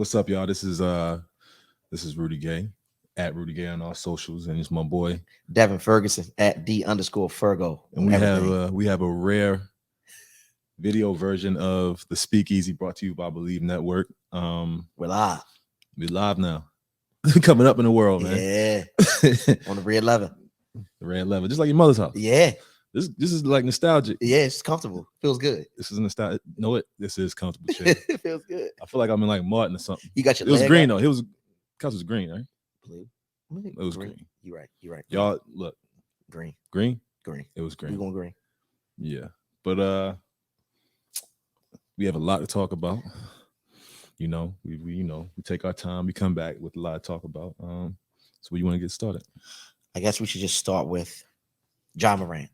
What's up, y'all? This is Rudy Gay at Rudy Gay on all socials, and it's my boy Devin Ferguson at D_Fergo. and we have a rare video version of the Speakeasy brought to you by Believe Network. We're live. We live now. Coming up in the world, man. Yeah. On the red level. The red level, just like your mother's house. Yeah. This is like nostalgic. Yeah, it's comfortable. Feels good. This is nostalgic. No, this is comfortable shit. It feels good. I feel like I'm in like Martin or something. You got your It was leg green up? though. Couch was green, right? Blue. It was green. You're right. Y'all look. Green. Green? Green. It was green. We going green. Yeah. But we have a lot to talk about. You know, we take our time, we come back with a lot to talk about. So where you want to get started? I guess we should just start with Ja Morant.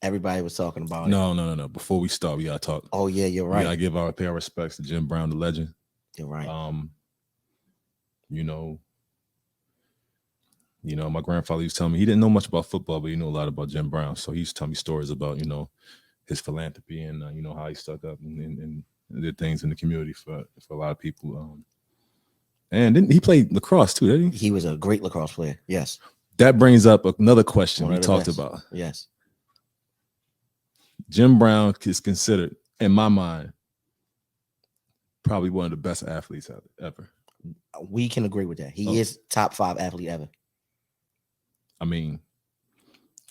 Everybody was talking about it. No. Before we start, we gotta talk. Oh yeah, you're right. We gotta pay our respects to Jim Brown, the legend. You're right. You know, my grandfather used to tell me he didn't know much about football, but he knew a lot about Jim Brown. So he used to tell me stories about, his philanthropy and how he stuck up and did things in the community for a lot of people. And then he played lacrosse too, didn't he? He was a great lacrosse player. Yes. That brings up another question One we of the talked best. about. Yes. Jim Brown is considered, in my mind, probably one of the best athletes ever. We can agree with that. He is top 5 athlete ever. I mean,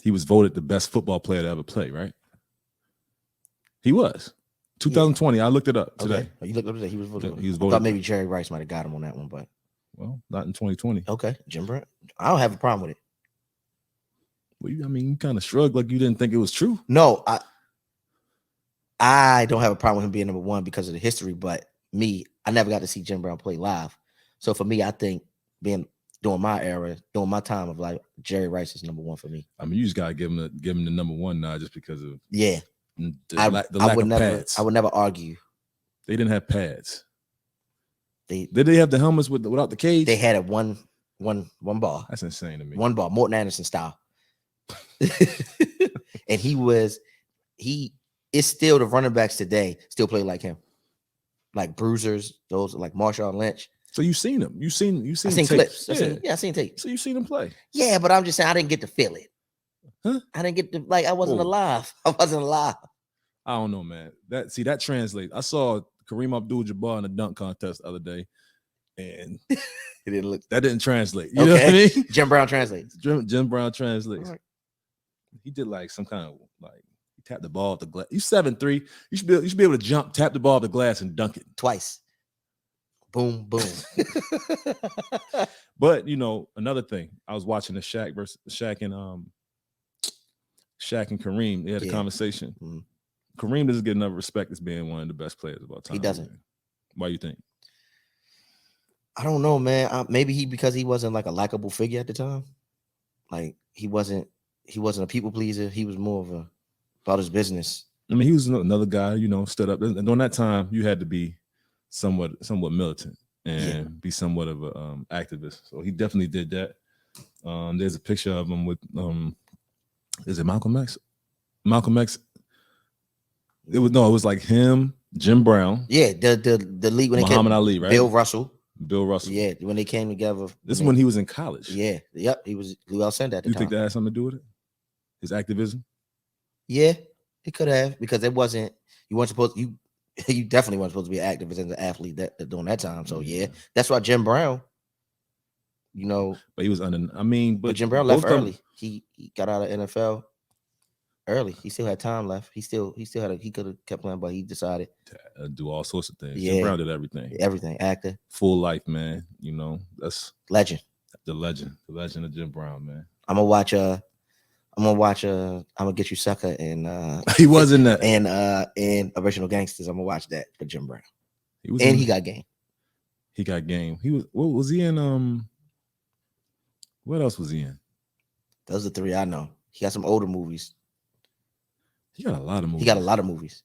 he was voted the best football player to ever play, right? He was. 2020. Yeah. I looked it up today. Okay. You looked up today. He was voted. He was I voted. thought maybe Jerry Rice might have got him on that one, but not in 2020. okay. Jim Brown. I don't have a problem with it. Well, you kind of shrugged like you didn't think it was true. No, I don't have a problem with him being number 1 because of the history, but I never got to see Jim Brown play live. So for me, I think during my era, during my time of life, Jerry Rice is number 1 for me. I mean, you just gotta give him the number 1 now just because of the lack of pads. I would never argue. They didn't have pads. Did they have the helmets without the cage? They had a one ball. That's insane to me. One ball, Morton Anderson style. And he is still the running backs today still play like him, like bruisers, those like Marshawn Lynch. So you've seen him. You've seen I seen clips. I seen tape. So you've seen him play. Yeah, but I'm just saying I didn't get to feel it. Huh? I didn't get to I wasn't alive. I don't know, man. That translates. I saw Kareem Abdul-Jabbar in a dunk contest the other day, and that didn't translate. You know what I mean? Jim Brown translates. Jim Brown translates. Right. He did like some kind of he tapped the ball at the glass. You 7'3". You should be able to jump, tap the ball at the glass, and dunk it twice. Boom, boom. But another thing, I was watching the Shaq and Kareem. They had a conversation. Mm-hmm. Kareem doesn't get enough respect as being one of the best players of all time. He doesn't. Man. Why do you think? I don't know, man. Maybe because he wasn't like a likable figure at the time. Like he wasn't a people pleaser. He was more of about his business. I mean, he was another guy, stood up. And during that time, you had to be somewhat militant and be somewhat of an activist. So he definitely did that. There's a picture of him with is it Malcolm X? Malcolm X. It was like him, Jim Brown. Yeah, the league when Muhammad Ali, right? Bill Russell. Yeah, when they came together. This is when he was in college. Yeah, yep. He was Lou Alcindor at the time. You think that had something to do with it? His activism? Yeah, it could have, because it wasn't. You weren't supposed. You definitely weren't supposed to be an activist as an athlete during that time. So yeah, that's why Jim Brown. But he was but Jim Brown left early. He got out of NFL early. He still had time left. He could have kept playing, but he decided to do all sorts of things. Yeah. Jim Brown did everything. Actor, full life, man. That's legend. The legend of Jim Brown, man. I'm gonna watch I'm gonna get you sucker and he was in that and Original Gangsters. I'm gonna watch that for Jim Brown. He got game. He got game. What was he in? What else was he in? Those are 3 I know. He got some older movies. He got a lot of movies.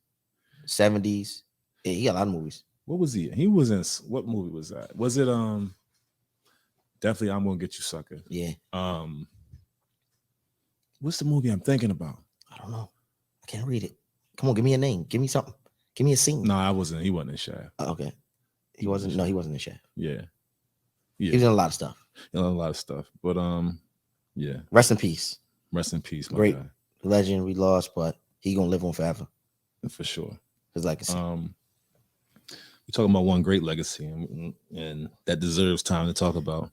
70s. Yeah, he got a lot of movies. What was he in? He was in, what movie was that? Was it definitely I'm Gonna Get You Sucker? Yeah. What's the movie I'm thinking about? I don't know. I can't read it. Come on, give me a name. Give me something. Give me a scene. No, he wasn't in Shaft. Okay. He wasn't. No, he wasn't in Shaft. Yeah. He was in a lot of stuff. A lot of stuff. But yeah. Rest in peace. Rest in peace, my Great guy. legend we lost, but he gonna live on forever. For sure. His legacy. We're talking about one great legacy, and that deserves time to talk about.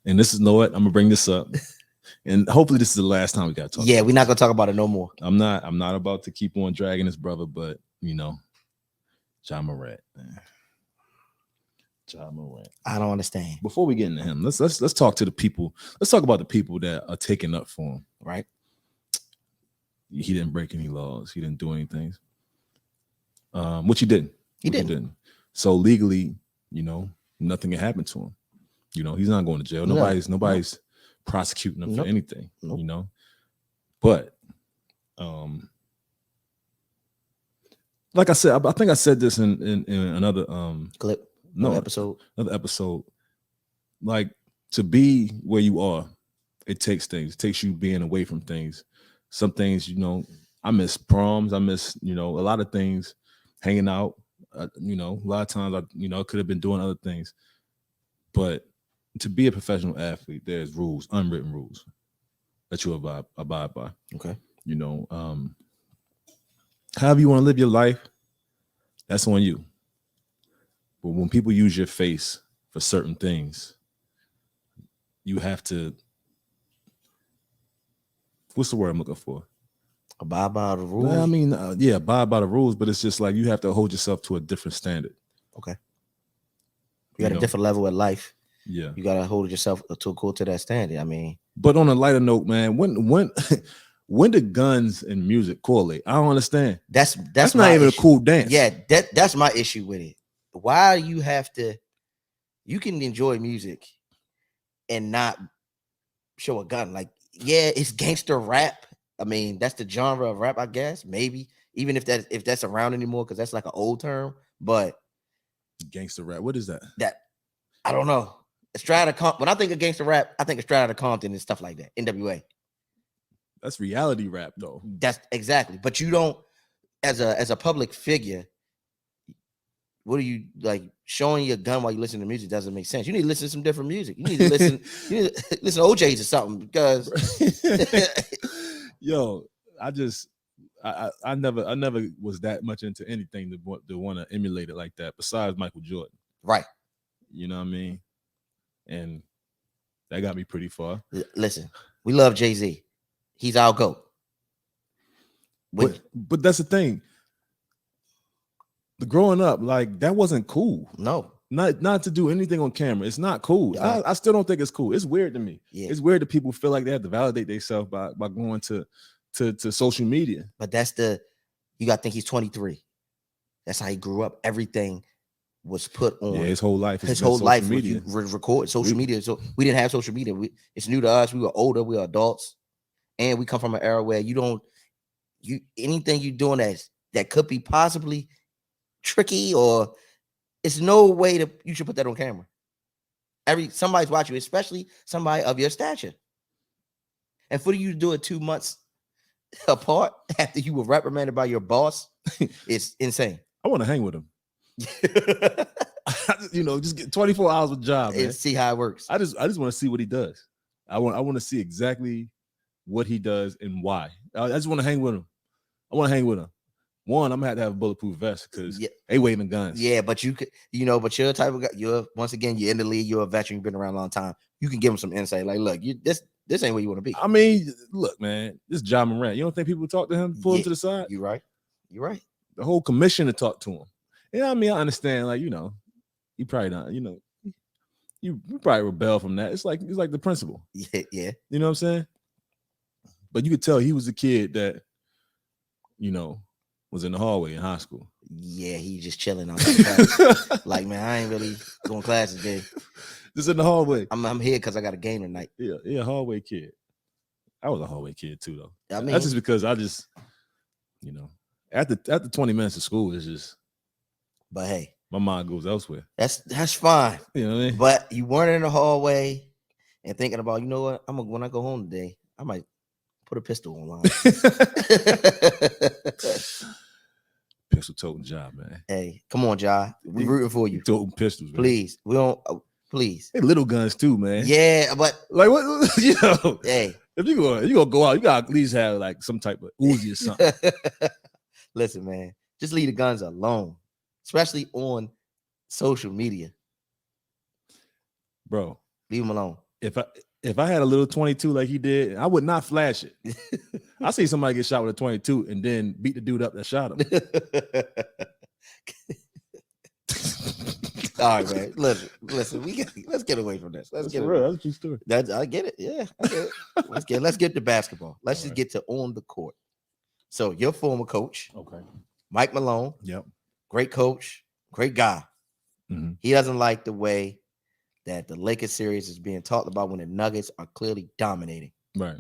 And this is, know what? I'm gonna bring this up, and hopefully this is the last time we got to talk. Yeah, we're not gonna talk about it no more. I'm not about to keep on dragging this brother, but Ja Morant, man. Ja Morant. I don't understand. Before we get into him, let's talk to the people. Let's talk about the people that are taking up for him. Right? He didn't break any laws. He didn't do anything. Which he didn't. He didn't. So legally, nothing can happen to him. He's not going to jail. Nobody's prosecuting him for anything. Nope. But like I said, I think I said this in another clip. Another episode. Like, to be where you are, it takes things. It takes you being away from things. Some things, I miss proms. I miss, a lot of things, hanging out. A lot of times I could have been doing other things. But to be a professional athlete, there's rules, unwritten rules that you abide by. Okay. However you want to live your life, that's on you. But when people use your face for certain things, you have to, what's the word I'm looking for? Abide by the rules? I mean, abide by the rules, but it's just like you have to hold yourself to a different standard. Okay. You got a different level of life. Yeah. You got to hold yourself to that standard. I mean. But on a lighter note, man, when do guns and music correlate? I don't understand. That's not even a cool dance. Yeah, that's my issue with it. Why you have to? You can enjoy music and not show a gun. Like, yeah, it's gangster rap. I mean, that's the genre of rap, I guess. Maybe even if that's around anymore, because that's like an old term. But gangster rap, what is that? That I don't know. When I think of gangster rap, I think of Straight Outta Compton and stuff like that. NWA. That's reality rap, though. That's exactly. But you don't, as a public figure, what are you like showing your gun while you listen to music doesn't make sense. You need to listen to some different music. You need to listen to OJ's or something, because yo, I never was that much into anything to want to emulate it like that, besides Michael Jordan. Right. You know what I mean? And that got me pretty far. Listen, we love Jay-Z. He's our GOAT. But that's the thing. Growing up, like, that wasn't cool. No. Not to do anything on camera. It's not cool. Yeah. I still don't think it's cool. It's weird to me. Yeah. It's weird that people feel like they have to validate themselves by going to social media. But you got to think he's 23. That's how he grew up. Everything was put on. Yeah, his whole life. His whole life media. Record social media. So we didn't have social media. It's new to us. We were older. We were adults, and we come from an era where anything you're doing that could be possibly tricky, or it's no way you should put that on camera. Somebody's watching you, especially somebody of your stature. And for you to do it 2 months apart after you were reprimanded by your boss, it's insane. I want to hang with him. Just get 24 hours with job, man. And see how it works. I just want to see what he does. I want to see exactly what he does and why. I just want to hang with him. I want to hang with him. One, I'm gonna have to have a bulletproof vest because they waving guns. Yeah, but you could, but you're the type of guy. You're in the league. You're a veteran. You've been around a long time. You can give him some insight. Like, look, this ain't where you want to be. I mean, look, man, this is Ja Morant. You don't think people talk to him, pull him to the side? You're right. The whole commission to talk to him. I mean, I understand. Like, you probably not. You probably rebel from that. It's like the principal. Yeah. You know what I'm saying? But you could tell he was a kid that, was in the hallway in high school. Yeah, he just chilling on like, man, I ain't really going to class today. Just in the hallway. I'm here because I got a game tonight. Yeah, hallway kid. I was a hallway kid too, though. I mean, that's just because I just, after 20 minutes of school, it's just. But hey, my mind goes elsewhere. That's fine. You know what I mean? But you weren't in the hallway and thinking about, what? When I go home today, I might put a pistol online. Pistol toting job, man. Hey, come on, Ja. We rooting for you. Toting pistols, man. Please. We don't please. They little guns too, man. Yeah, but like what you know. Hey, if you gonna go out, you gotta at least have like some type of Uzi or something. Listen, man, just leave the guns alone, especially on social media. Bro, leave them alone. If I had a little 22 like he did, I would not flash it. I see somebody get shot with a 22 and then beat the dude up that shot him. All right, man. Listen. Let's get away from this. Let's get real. That's a true story. I get it. Yeah, I get it. Let's get to basketball. Let's just get to on the court. So your former coach, okay, Mike Malone. Yep, great coach, great guy. Mm-hmm. He doesn't like the way that the Lakers series is being talked about when the Nuggets are clearly dominating. Right.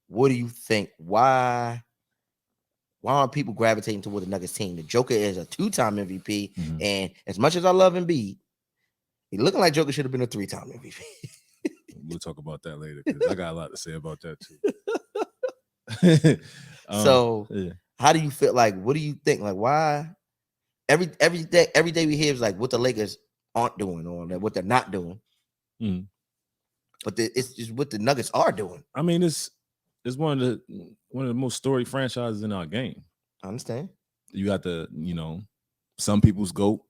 What do you think? Why aren't people gravitating toward the Nuggets team? The Joker is a 2-time MVP, and as much as I love Embiid, he looking like Joker should have been a 3-time MVP. We'll talk about that later because I got a lot to say about that too. So, how do you feel? Like, what do you think? Like, why every day we hear is like what the Lakers aren't doing or what they're not doing, but it's just what the Nuggets are doing. I mean, it's one of the most storied franchises in our game. I understand. You got some people's GOAT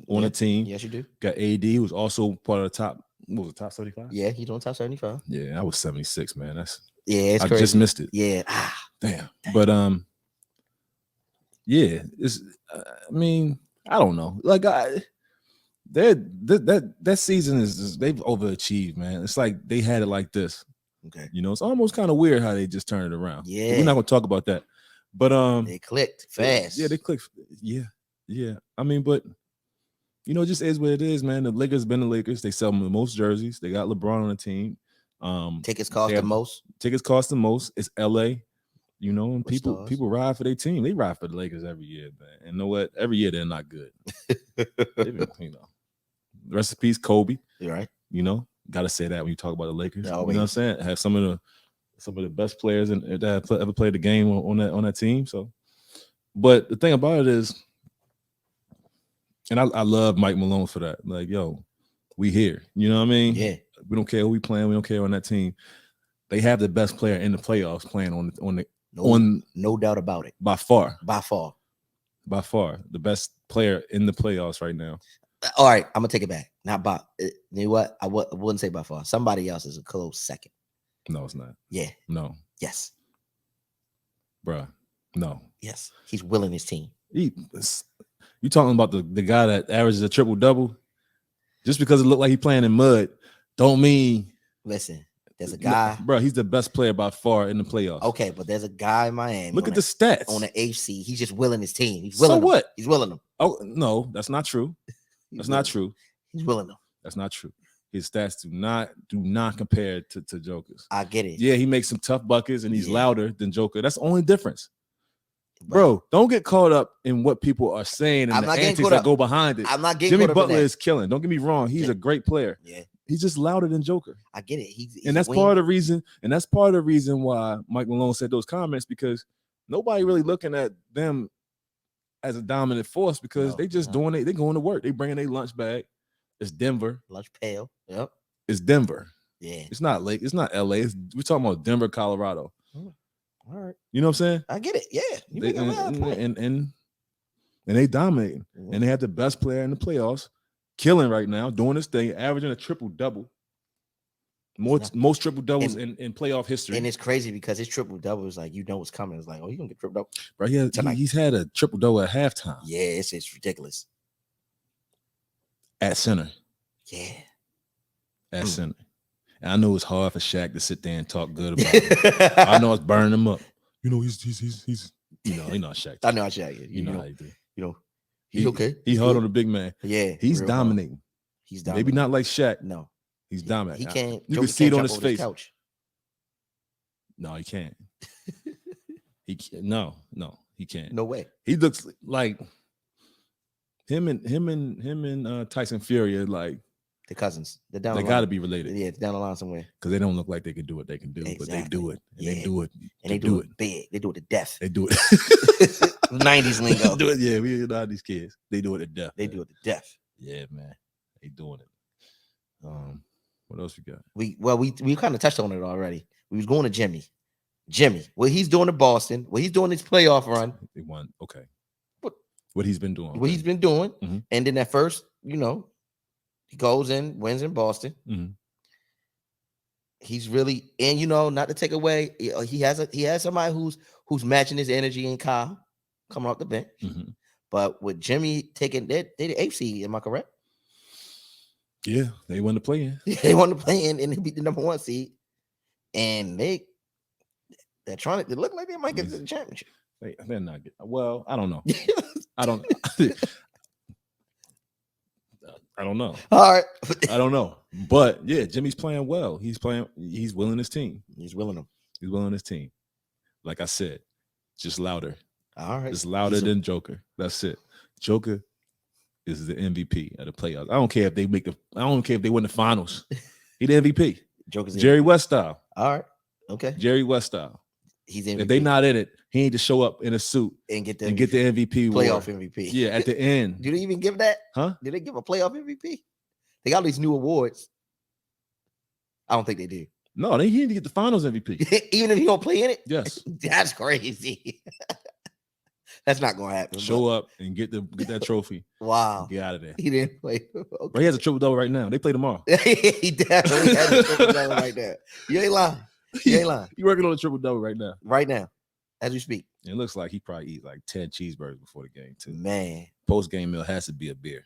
on the team. Yes, you do. Got AD, who's also part of the top. What was it, top 75? Yeah, he's on top 75. Yeah, I was 76, man. It's I crazy. just missed it. Yeah. Damn. But yeah, it's. I mean, I don't know. Like that season is they've overachieved, man. It's like they had it like this. Okay. It's almost kind of weird how they just turned it around. Yeah. But we're not gonna talk about that. But they clicked fast. Yeah, they clicked. Yeah. I mean, but it just is what it is, man. The Lakers been the Lakers. They sell the most jerseys. They got LeBron on the team. Tickets cost the most. Tickets cost the most. It's LA. And people ride for their team. They ride for the Lakers every year, man. And you know what? Every year they're not good. Rest in peace, Kobe. You're right. Gotta say that when you talk about the Lakers. Always. You know what I'm saying? Have some of the best players that have ever played the game on that team. So, but the thing about it is, and I love Mike Malone for that. Like, yo, we here. You know what I mean? Yeah. We don't care who we playing. We don't care on that team. They have the best player in the playoffs playing on no doubt about it. By far, the best player in the playoffs right now. All right, I'm gonna take it back. Not by you know what? I wouldn't say by far. Somebody else is a close second. No, it's not. Yeah. No. Yes. Bruh. No. Yes. He's willing his team. You talking about the guy that averages a triple-double? Just because it looked like he playing in mud, don't mean. Listen, there's a guy. Bro, he's the best player by far in the playoffs. Okay, but there's a guy in Miami. Look at the stats. On the HC. He's just willing his team. He's willing them. What? He's willing them. Oh, no, that's not true. That's not true. He's willing them. That's not true. His stats do not compare to Joker's. I get it. Yeah, he makes some tough buckets and he's louder than Joker. That's the only difference. Bro, don't get caught up in what people are saying and the antics that go behind it. I'm not getting Jimmy Butler is killing. Don't get me wrong. He's a great player. Yeah. He's just louder than Joker. I get it. He's that's part of the reason. And that's part of the reason why Mike Malone said those comments, because nobody really looking at them as a dominant force, because they just doing it. They going to work. They bringing their lunch bag. It's Denver. Lunch pail. Yep. It's Denver. Yeah. It's not Lake. It's not LA. We're talking about Denver, Colorado. All right. You know what I'm saying? I get it. Yeah. And they dominating. And they have the best player in the playoffs, killing right now, doing this thing, averaging a triple-double. Most triple-doubles in playoff history. And it's crazy because his triple-double is like, what's coming. It's like, oh, he's going to get triple-double. Bro, he's had a triple-double at halftime. Yeah, it's ridiculous. At center. Yeah. At center. And I know it's hard for Shaq to sit there and talk good about it. I know it's burning him up. He's he's not Shaq. I know how Shaq is. You know how he do. He's okay. He's hard on the big man. Yeah. He's dominating. He's dominating. Maybe not like Shaq. No. He's dominating. He can't. You can see it on his face. Couch. No, he can't. No, he can't. No way. He looks like him and Tyson Fury are like The cousins. They're down. They the got to line. be related. Yeah, it's down the line somewhere. Because they don't look like they can do what they can do, but they do it. And they do it. And they do it big. They do it to death. They do it. 90s lingo. Do it, yeah, we know these kids. They do it to death. They do it to death. Yeah, man. They doing it. What else we got? We kind of touched on it already. We was going to Jimmy. What he's doing to Boston, what he's doing his playoff run. They won. Okay. What he's been doing. What he's been doing. Mm-hmm. And then at first, he goes in, wins in Boston. Mm-hmm. He's really, and not to take away, he has somebody who's matching his energy in Kyle coming off the bench. Mm-hmm. But with Jimmy taking they the 8th seed, am I correct? Yeah, they want to play in. They want to play in and they beat the number 1 seed. And they're trying to, they look like they might get to the championship. They're not getting, well, I don't know. I don't know. All right. I don't know. But yeah, Jimmy's playing well. He's willing his team. He's willing them. He's willing his team. Like I said, just louder. All right. Just louder than Joker. That's it. Joker is the MVP of the playoffs. I don't care if they win the finals. He the MVP. Joker's Jerry West style. All right. Okay. Jerry West style. He's MVP. If they not in it, he need to show up in a suit and get the MVP playoff award. MVP. Yeah, at the end. Do they even give that? Huh? Do they give a playoff MVP? They got these new awards. I don't think they do. No, he need to get the finals MVP. Even if he don't play in it? Yes. That's crazy. That's not gonna happen. Show up and get that trophy. Wow. Get out of there. He didn't play. Okay. But he has a triple double right now. They play tomorrow. He definitely has a triple double right there. You ain't lying. You ain't lying. He working on a triple double right now. Right now, as we speak. It looks like he probably eat like 10 cheeseburgers before the game too. Man. Post game meal has to be a beer.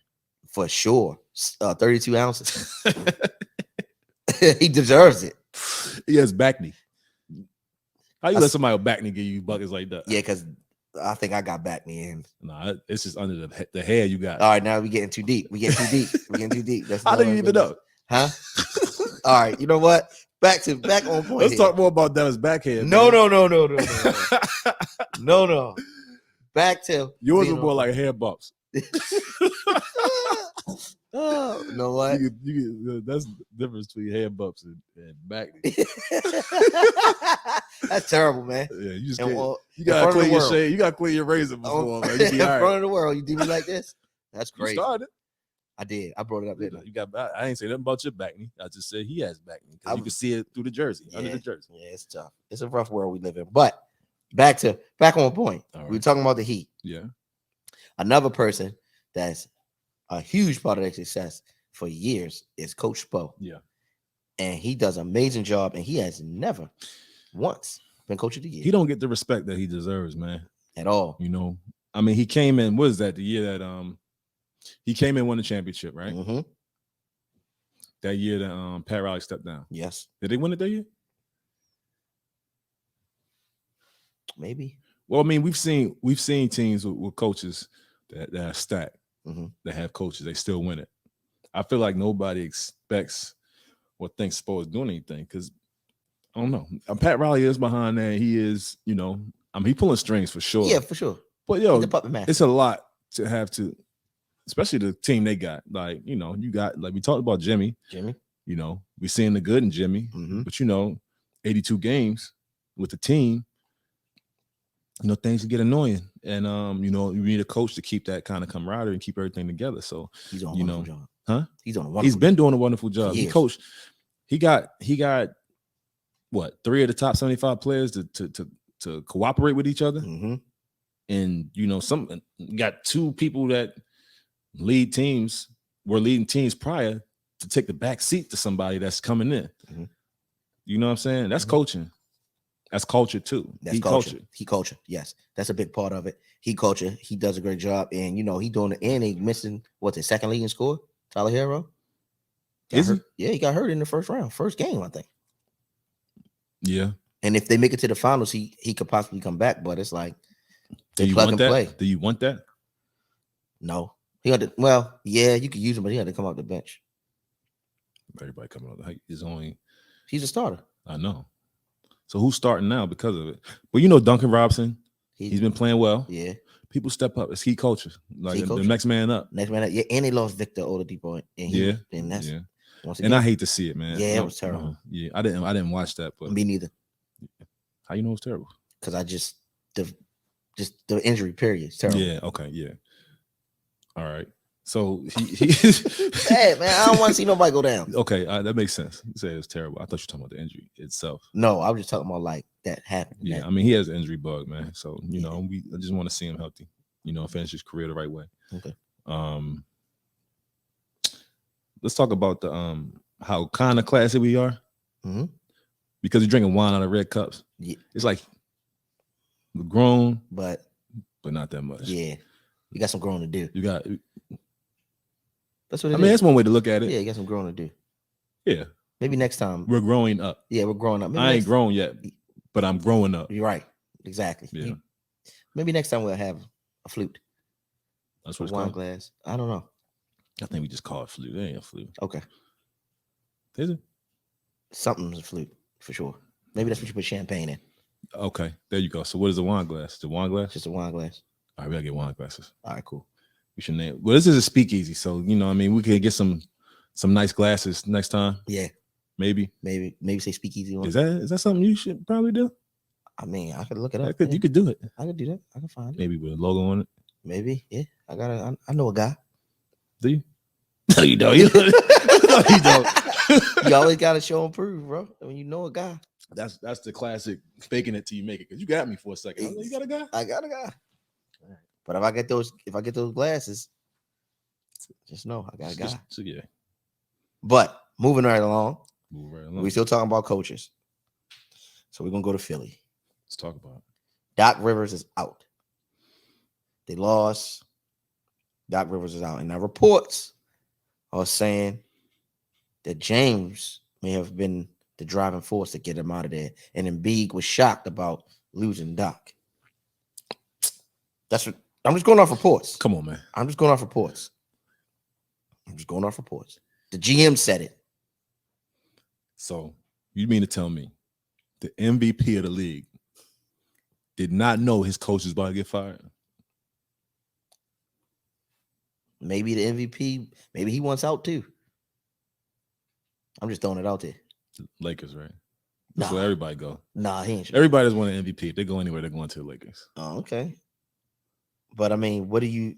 For sure. 32 ounces. He deserves it. He has back knee. How you let somebody with back knee give you buckets like that? Yeah, because I think I got back knee in. Nah, it's just under the head you got. All right, now we getting too deep. We getting too deep. That's How do you even know? Huh? All right, you know what? Back on point. Let's talk more about Devin's backhand. No. No. Back to yours were more like hair bumps. Oh, you know what? That's the difference between hair bumps and back knee. That's terrible, man. Yeah, you gotta clean your shade. You gotta clean your razor before, man. You be in all right. front of the world, you do me like this? That's crazy. You started. I did. I brought it up. You got. I ain't say nothing about your back knee. I just said he has back knee because you can see it through the jersey, under the jersey. Yeah, it's tough. It's a rough world we live in. But back on point. Right. We were talking about the Heat. Yeah. Another person that's a huge part of their success for years is Coach Spo. Yeah. And he does an amazing job, and he has never once been coach of the year. He don't get the respect that he deserves, man. At all. I mean, he came in, what is that, the year that he came in, won the championship, right? Mm-hmm. That year that Pat Riley stepped down. Yes. Did they win it that year? Maybe. Well, I mean, we've seen teams with coaches that are stacked, that have coaches, they still win it. I feel like nobody expects or thinks Spo is doing anything because I don't know. Pat Riley is behind that. He is, he pulling strings for sure. Yeah, for sure. But it's a lot to have to, especially the team they got. Like, you got, like we talked about Jimmy. We seeing the good in Jimmy, but 82 games with the team, things get annoying. And you need a coach to keep that kind of camaraderie and keep everything together. So he's on a wonderful job. Huh? He's been doing a wonderful job. He coached. He got what, 3 of the top 75 players to cooperate with each other. And got 2 people that were leading teams prior to take the back seat to somebody that's coming in. You know what I'm saying? That's coaching. That's culture too. That's culture. He culture. Yes, that's a big part of it. He culture. He does a great job, and he doing it. And he missing the second leading scorer, Tyler Hero. Is he? Yeah, he got hurt in the first game, I think. Yeah. And if they make it to the finals, he could possibly come back. But it's like they plug and play. Do you want that? No. He had to. Well, yeah, you could use him, but he had to come off the bench. Everybody coming off. He's a starter. I know. So who's starting now because of it? Well, Duncan Robinson, he's been playing well. Yeah. People step up. It's key culture. Like Key the culture. next man up. Next man, yeah, and they lost Victor Oladipo, and that's once again. And I hate to see it, man. Yeah, it was terrible. Yeah, I didn't watch that, but me neither. How you know it's terrible? Because I just the injury period is terrible. Yeah. Okay. Yeah. All right. So he bad, man. I don't want to see nobody go down. Okay, that makes sense. You say it's terrible. I thought you were talking about the injury itself. No, I was just talking about like that happened. Yeah, I mean he has an injury bug, man. So you know, I just want to see him healthy. You know, finish his career the right way. Okay. Let's talk about the how kind of classy we are. Mm-hmm. Because you're drinking wine out of red cups. Yeah. It's like we're grown, but not that much. Yeah, you got some growing to do. You got. That's what I mean, that's one way to look at it. Yeah, you got some growing to do. Yeah. Maybe next time. We're growing up. Yeah, we're growing up. Maybe I ain't grown yet, but I'm growing up. You're right. Exactly. Yeah. Maybe next time we'll have a flute. That's what it's wine called? glass. I don't know. I think we just call it flute. It ain't a flute. Okay. Is it? Something's a flute for sure. Maybe that's what you put champagne in. Okay. There you go. So what is a wine glass? The wine glass? Just a wine glass. All right, we gotta get wine glasses. All right, cool. We should name. Well, this is a speakeasy, so you know, I mean, we could get some nice glasses next time. Yeah, maybe say speakeasy. Is that something you should probably do? I mean, I could look it up. You could do it. I could do that. I can find it. Maybe with a logo on it. Maybe, yeah. I know a guy. Do you? No, you don't. You don't. You always gotta show and prove, bro. When you know a guy. That's the classic faking it till you make it. Because you got me for a second. You got a guy? I got a guy. All right. But if I get those glasses, just know I got a guy. Yeah. But moving right along. We still talking about coaches. So we're gonna go to Philly. Let's talk about it. Doc Rivers is out. They lost. Doc Rivers is out. And now reports are saying that James may have been the driving force to get him out of there. And Embiid was shocked about losing Doc. That's what I'm just going off reports. Come on, man. I'm just going off reports. The GM said it. So you mean to tell me the MVP of the league did not know his coach was about to get fired? Maybe the MVP, maybe he wants out too. I'm just throwing it out there. Lakers, right? That's where everybody go. Nah, he ain't. Everybody does want an MVP. If they go anywhere, they're going to the Lakers. Oh, okay. But I mean, what do you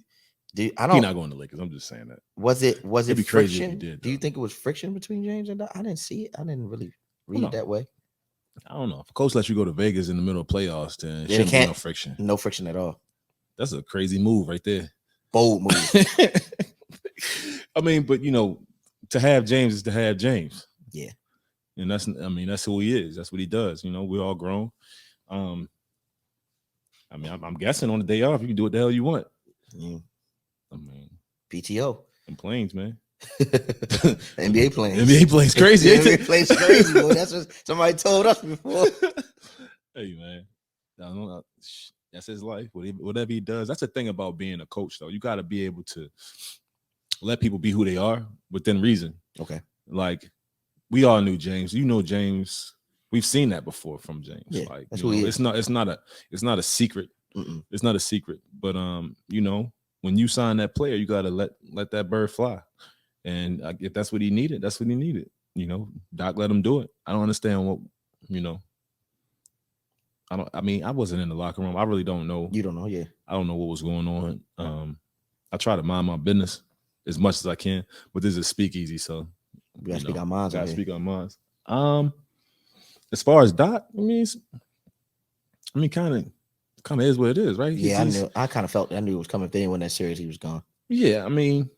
do? I don't. He's not going to the Lakers. I'm just saying that. Was it be crazy if he did, do you think it was friction between James and Doc? I didn't see it. I didn't really read it that way. I don't know. If a coach lets you go to Vegas in the middle of playoffs, then it shouldn't be no friction. No friction at all. That's a crazy move right there. Bold move. I mean, but you know, to have James is to have James. Yeah. And that's who he is. That's what he does. You know, we're all grown. I mean, I'm guessing on the day off, you can do what the hell you want. Mm. I mean, PTO. And planes, man. NBA planes. NBA planes crazy. NBA planes crazy, boy. That's what somebody told us before. Hey, man. That's his life. Whatever he does. That's the thing about being a coach, though. You got to be able to let people be who they are within reason. Okay. Like, we all knew James. You know James. We've seen that before from James. Yeah, like, that's who he is. It's not a secret. Mm-mm. It's not a secret. But you know, when you sign that player, you gotta let that bird fly. And if that's what he needed, that's what he needed. You know, Doc let him do it. I don't understand what, you know. I wasn't in the locker room. I really don't know. You don't know, yeah. I don't know what was going on. I try to mind my business as much as I can, but this is a speakeasy, so we gotta speak our minds. Gotta speak our minds. As far as Doc, kind of is what it is, right? Yeah, I kind of felt. I knew it was coming. If they didn't win that series, he was gone. Yeah, I mean,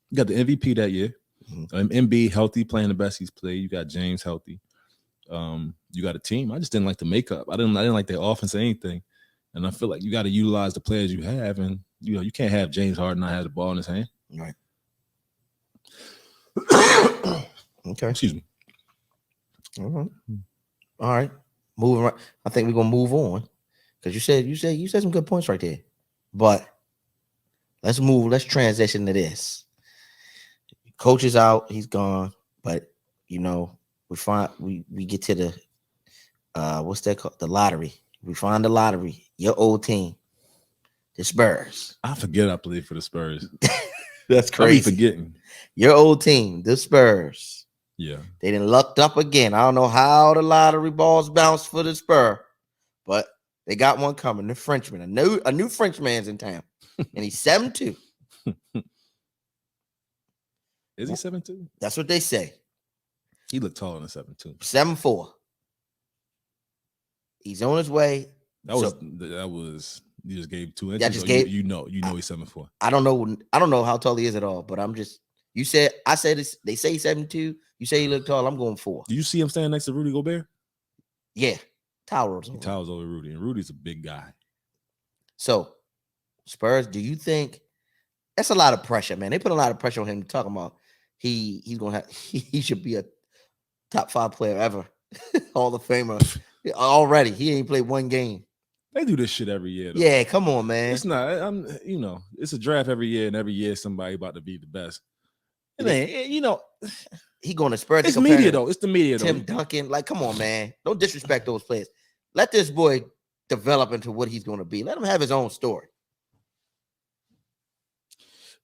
you got the MVP that year. Mm-hmm. Embiid healthy, playing the best he's played. You got James healthy. You got a team. I just didn't like the makeup. I didn't like their offense or anything. And I feel like you got to utilize the players you have, and you know you can't have James Harden not have the ball in his hand. Right. Okay. Excuse me. All right. Moving right. I think we're gonna move on because you said some good points right there. But let's transition to this. Coach is out, he's gone. But you know, we get to the what's that called? The lottery. We find the lottery, your old team. The Spurs. I forget I played for the Spurs. That's I be crazy. forgetting. Your old team, the Spurs. Yeah. They done lucked up again. I don't know how the lottery balls bounced for the Spur, but they got one coming. The Frenchman, a new Frenchman's in town, and he's 7'2". Is he 7'2"? That's what they say. He looked taller than 7'2". 7'4". He's on his way. That was you just gave 2 inches. I just gave. You know he's 7'4". I don't know how tall he is at all, but I said this. They say 7'2". You say he looked tall. I'm going 4. Do you see him standing next to Rudy Gobert? Yeah, towers. He towers over Rudy, and Rudy's a big guy. So, Spurs, do you think that's a lot of pressure, man? They put a lot of pressure on him talking about he's gonna have he should be a top 5 player ever, Hall of Famer already. He ain't played one game. They do this shit every year, though. Yeah, come on, man. It's not. It's a draft every year, and every year somebody about to be the best. And then, he going to Spurs. It's media though. It's the media though. Tim Duncan, like, come on, man. Don't disrespect those players. Let this boy develop into what he's going to be. Let him have his own story.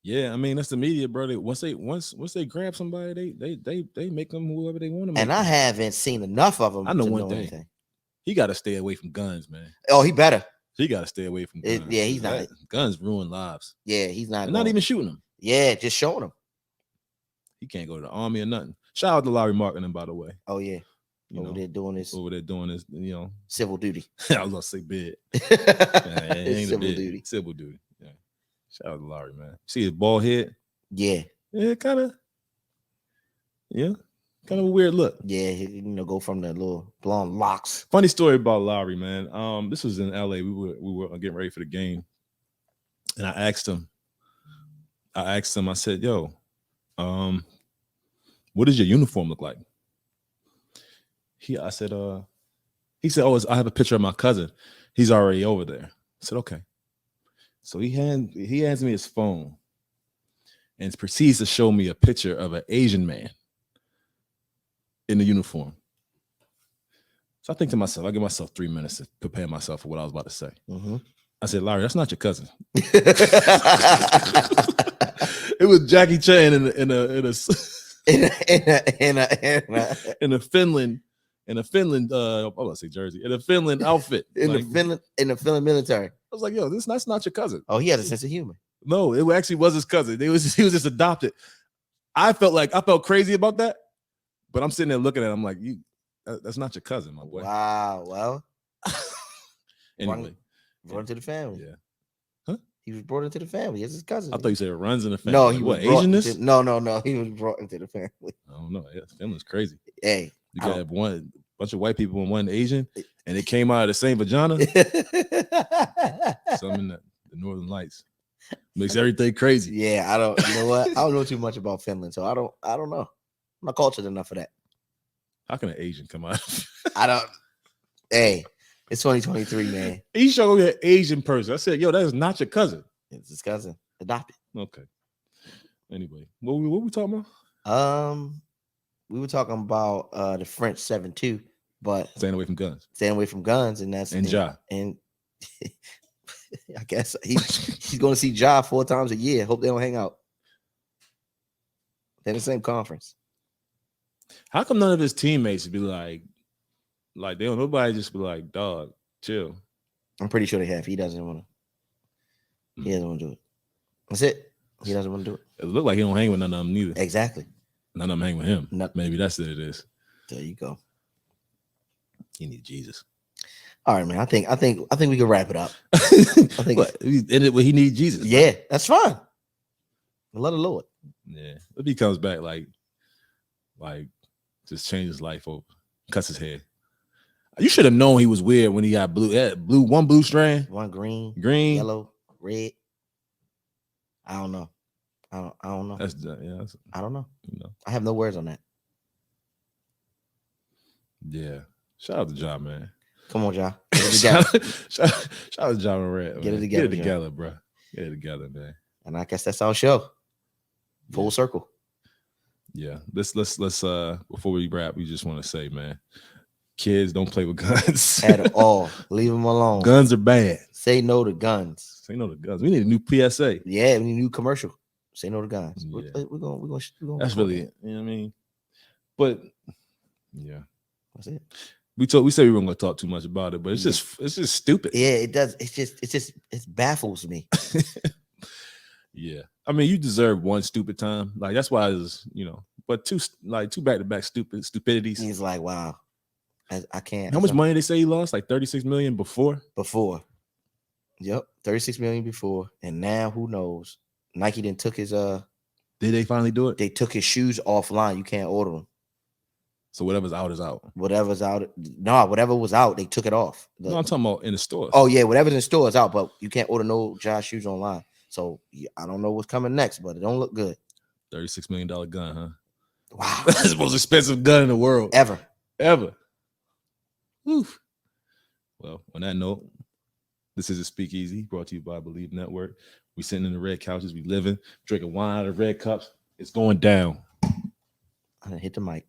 Yeah, I mean that's the media, bro. Once they grab somebody, they make them whoever they want to make. And I haven't seen enough of him. I know one thing. Anything. He got to stay away from guns, man. Oh, he better. He got to stay away from guns. Yeah, he's not. Guns ruin lives. Yeah, he's not. Not even shooting them. Yeah, just showing them. He can't go to the army or nothing. Shout out to Larry Markkinen, by the way. Oh yeah, over there doing this, civil duty. I was gonna say bid. Ain't civil bid. duty. Civil duty. Yeah. Shout out to Larry, man. See his bald head? Yeah. Yeah, kind of. Yeah, kind of a weird look. Yeah, go from the little blonde locks. Funny story about Lowry, man. This was in LA. We were getting ready for the game, and I asked him. I said, "Yo, what does your uniform look like?" He said, "Oh, I have a picture of my cousin. He's already over there." I said, "Okay." So he hands me his phone, and proceeds to show me a picture of an Asian man in the uniform. So I think to myself, I give myself 3 minutes to prepare myself for what I was about to say. Mm-hmm. I said, "Larry, that's not your cousin." It was Jackie Chan in a Finland. I was gonna say jersey. In a Finland outfit. in the Finland military. I was like, "Yo, that's not your cousin." Oh, he has a sense of humor. No, it actually was his cousin. He was just adopted. I felt crazy about that, but I'm sitting there looking at him like, that's not your cousin, my boy. Wow. Well, anyway, brought into the family. Yeah. Huh? He was brought into the family. It's his cousin. I thought you said it runs in the family. No, he was Asianness? No. He was brought into the family. I don't know. Yeah, family's crazy. Hey, you got one bunch of white people and one Asian, and it came out of the same vagina. Some in the Northern Lights makes everything crazy. Yeah, I don't. You know what? I don't know too much about Finland, so I don't know. I'm not cultured enough for that. How can an Asian come out? I don't. Hey, it's 2023, man. He showed me an Asian person. I said, "Yo, that is not your cousin." It's his cousin, adopted. Okay. Anyway, what we talking about? We were talking about the French 7'2", but staying away from guns. And that's Ja. And I guess he's going to see Ja 4 times a year. Hope they don't hang out. They're in the same conference. How come none of his teammates be like they don't? Nobody just be like, "Dog, chill." I'm pretty sure they have. He doesn't want to. He doesn't want to do it. That's it. He doesn't want to do it. It looked like he don't hang with none of them neither. Exactly. None of them hang with him. Maybe that's what it is. There you go. He needs Jesus. All right, man. I think we can wrap it up. I think he needs Jesus. Yeah, that's fine. I love the Lord. Yeah. If he comes back like just change his life over, cuts his hair. You should have known he was weird when he got one blue strand, one green, yellow, red. I don't know. I don't know. I don't know. I have no words on that. Yeah. Shout out to Ja, man. Come on, Ja. Shout out to Ja Morant. Get it together. Get it together, bro. Get it together, man. And I guess that's our show. Full circle. Yeah. Let's before we wrap, we just want to say, man, kids don't play with guns at all. Leave them alone. Guns are bad. Say no to guns. Say no to guns. We need a new PSA. Yeah, we need a new commercial. Say no to guns. Yeah. We're gonna That's really it. You know what I mean? But yeah. That's it. We said we weren't gonna talk too much about it, but it's just stupid. Yeah, it does. It baffles me. Yeah. I mean, you deserve one stupid time. Like that's why it's, but two back-to-back stupidities. He's like, wow. I can't. How much money they say he lost? Like 36 million before? Yep, 36 million before. And now who knows? Nike then took his Did they finally do it? They took his shoes offline. You can't order them. So whatever's out is out. Whatever's out. No, whatever was out, they took it off. No, I'm talking about in the stores. Oh, yeah, whatever's in the store is out, but you can't order no Ja shoes online. So I don't know what's coming next, but it don't look good. $36 million gun, huh? Wow. That's the most expensive gun in the world. Ever. Whew. Well, on that note, this is a Speakeasy brought to you by Believe Network. We sitting in the red couches, we living, drinking wine out of red cups. It's going down. I done hit the mic.